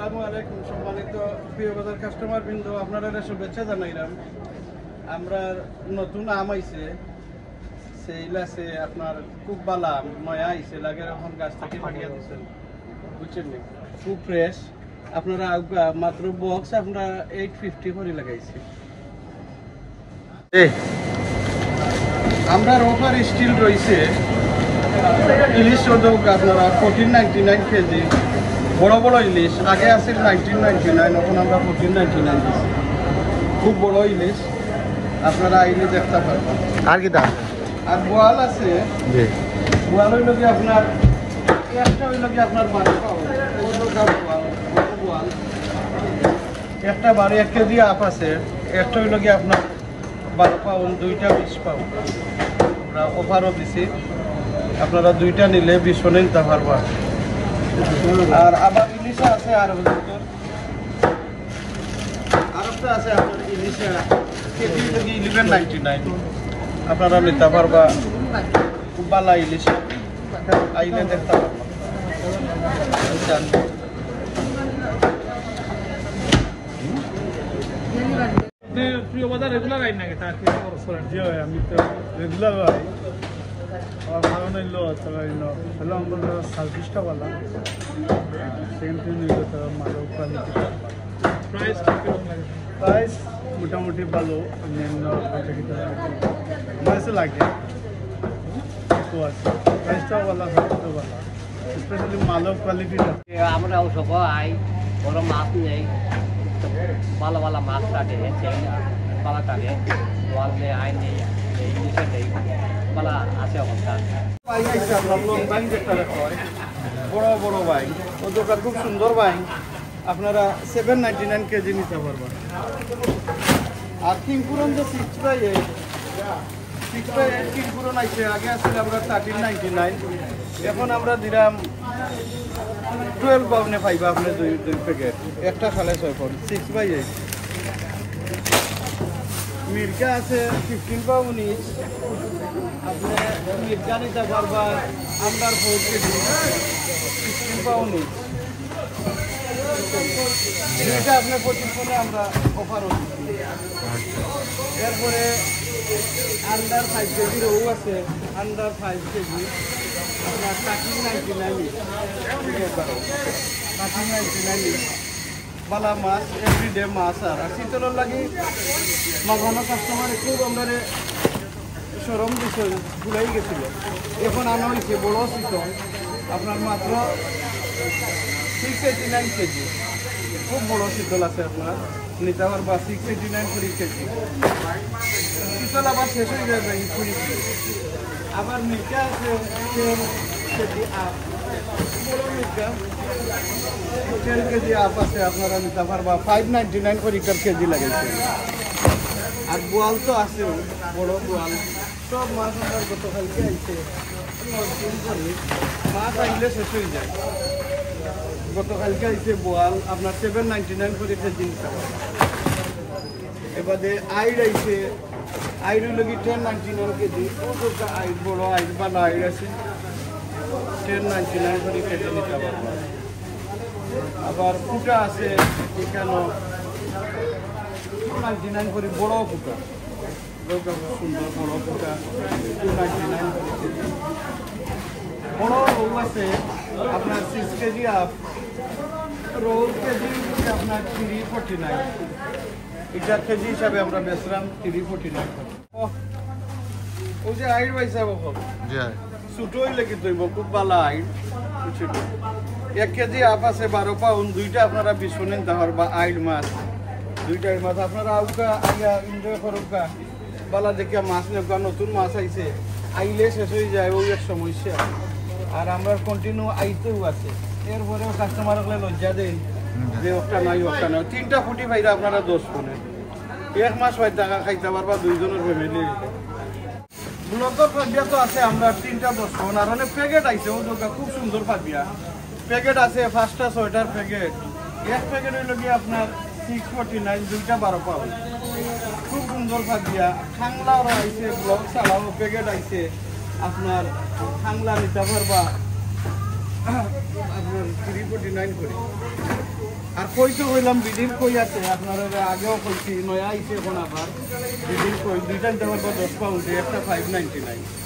আসসালামু আলাইকুম সম্মানিত প্রিয় বাজার কাস্টমার বৃন্দ, আপনারা শুভেচ্ছা জানাইলাম। আমরা নতুন আম আইছে, সেইল আছে আপনার খুব ভালো আম, নয়া আইছে, লাগে এখন গাছ থেকে ফাটিয়ে দিচ্ছেন, বুঝছেন নি? খুব ফ্রেশ। আপনারা মাত্র বক্স আপনারা 850 করে লাগাইছি। আমরা অফার স্টিল রয়েছে ইলিশ আপনারা 1499 কেজি, বড় বড় ইলিশ। আগে আছিল 1999, এখন আমরা 1499 দিচ্ছি। খুব বড় ইলিশ, আপনারা আইলে দেখতে পারবেন। আর কি দাম? আর বোয়াল আছে, বোয়াল হইল কি আপনার একটা হইল কি আপনার 12 পাউন্ড বোয়াল, একটা 1 কেজি আপ আছে, একটা হইল কি আপনার 12 পাউন্ড, দুইটা 20 পাউন্ড। আমরা অফারও দিছি, আপনারা দুইটা নিলে 20 নিতে পারবা। আর আবার ইলিশা আছে, আর আরেকটা আছে আপনার ইলিশা কেজি থেকে 1199, আপনারা নিতে পারবা। খুব ভালো ইলিশা, আইলে দেখতে পারবা। প্রিয় বাজার রেগুলার আইন নাকি তার কি খরচ করেন? জি ভাই, আমি তো রেগুলার ভাই। আমার ভালো নিল তবে হলো আমাদের সার্ভিসটা ভালো, সেকেন্ড থিং নিল তো ভালো কোয়ালিটি। প্রাইস কিরকম লাগে? প্রাইস মোটামুটি ভালো, অন্যান্য মাসে লাগে তো আছে, প্রাইসটাও ভালো, সার্ভিসটাও ভালো, স্পেশালি মালও কোয়ালিটিটা। আমরা ওসব আই বড় মাছ নেই, ভালো ভালো মাছ কাটে, পালা কাটে, ওয়াল নেই, আই নেই, ইলিশে নেই, পালা আছে অবস্থা। বড় বড় বাইক, ও দোকান খুব সুন্দর বাইক, আপনারা 799 কেজি নিতে পারবেন। আর কিংপুরন যে 6/8 কিংপুরন আইছে, আগে আসলে আমরা 1399, এখন আমরা দিলাম 12 পাউন্ডে পাইবা আপনি দুই প্যাকেট, একটা 6.5 পাউন্ড 6/8। মির্কা আছে 15 পাউন্ড ইচ, আপনি মির্কা নিতে পারবা আন্ডার 4 কেজি 16 পাউন্ড ইচ। যেটা আপনার 25 ফোনে আমরা অফার হচ্ছে। এরপরে আন্ডার 5 কেজির ও আছে, আন্ডার 5 কেজি আপনার 1399 বালা মাছ, এভরিডে মাছ। আর শীতলের লাগে মাঝানো কাস্টমার একটু আমরা সরম দিচ্ছে, ভুলাই গেছিল, এখন আনা হয়েছে বড় শীতল, আপনার মাত্র 689 কেজি। খুব বড় শীতল আছে, আপনার নিতে পারবা 689 করে কেজি। শীতল আবার শেষ হয়ে যাবে, আবার মির্কা আছে 10 কেজি আপ, বড় মির্কা 10 কেজি আপ আছে, আপনারা নিতে পারবা 599 করে কেজি লাগাইছে। আর বোয়াল তো আছে, বড় বোয়াল, সব মাছ আমরা গতকালকে আইছে, মাছ আইলে শেষ হয়ে যায়। গতকালকে আইছে বোয়াল আপনার 799 করে কেজি নিতে পারবে। এবারে আইড আইছে, আইডের লগে 1099 কেজি, আইড বড় আইড ভালো আইড আছে, 1099 করে কেজি নিতে পারবে। আবার ফুটা আছে এখানে 299 করে, বড় ফুটা, সুন্দর বড় ফুটা 299 করে কেজি। বড় রৌ আছে আপনার 6 কেজি আপ, রৌ কেজি আপনার 349, এটা কেজি হিসাবে আমরা বেচলাম 349। ওই যে আইড পাইছে বকল, ছোটো হইলে কিন্তু খুব ভালো আইড, 1 কেজি আপ আছে 12 পাউন্ড, দুইটা আপনারা 20 নিতে পারবা। আইড মাছ, দুইটা মাছ আপনারা আউকা আইয়া এনজয় করুকা, বালা দেখে মাছ নেবা, নতুন মাছ আইছে, আইলে শেষ হয়ে যায়, ওই এক সমস্যা। আর আমরা কন্টিনিউ আইতেও আছে, এরপরেও কাস্টমার হলে লজ্জা দেই যে ওটা নাই ওটা নাই। 3টা ফুটি পাইলে আপনারা 10 ফোনে 1 মাস হয় টাকা খাইতে পারবা, 2 জনের ফ্যামিলি। ব্লকের পাবিয়া তো আছে আমরা 3টা 10 ফোন, আর অনেক প্যাকেট আইছে, ও দোকা খুব সুন্দর পাবিয়া প্যাকেট আছে, 5টা 6টার প্যাকেট। এক প্যাকেট হইল গিয়ে আপনার 649, দুইটা 12 পাউন্ড, খুব সুন্দর পাবিয়া। খাংলাও আইছে, ব্লক চালাও প্যাকেট আইছে, আপনার খাংলা নিতে পারবা আপনার 349 করে। আর কই তো কইলাম বিডির কই আছে আপনার আগেও কইছি নয়া আইছে এখন আবার বিডির কই দুইটা দেওয়ার পর 10 পাউন্ড একটা 599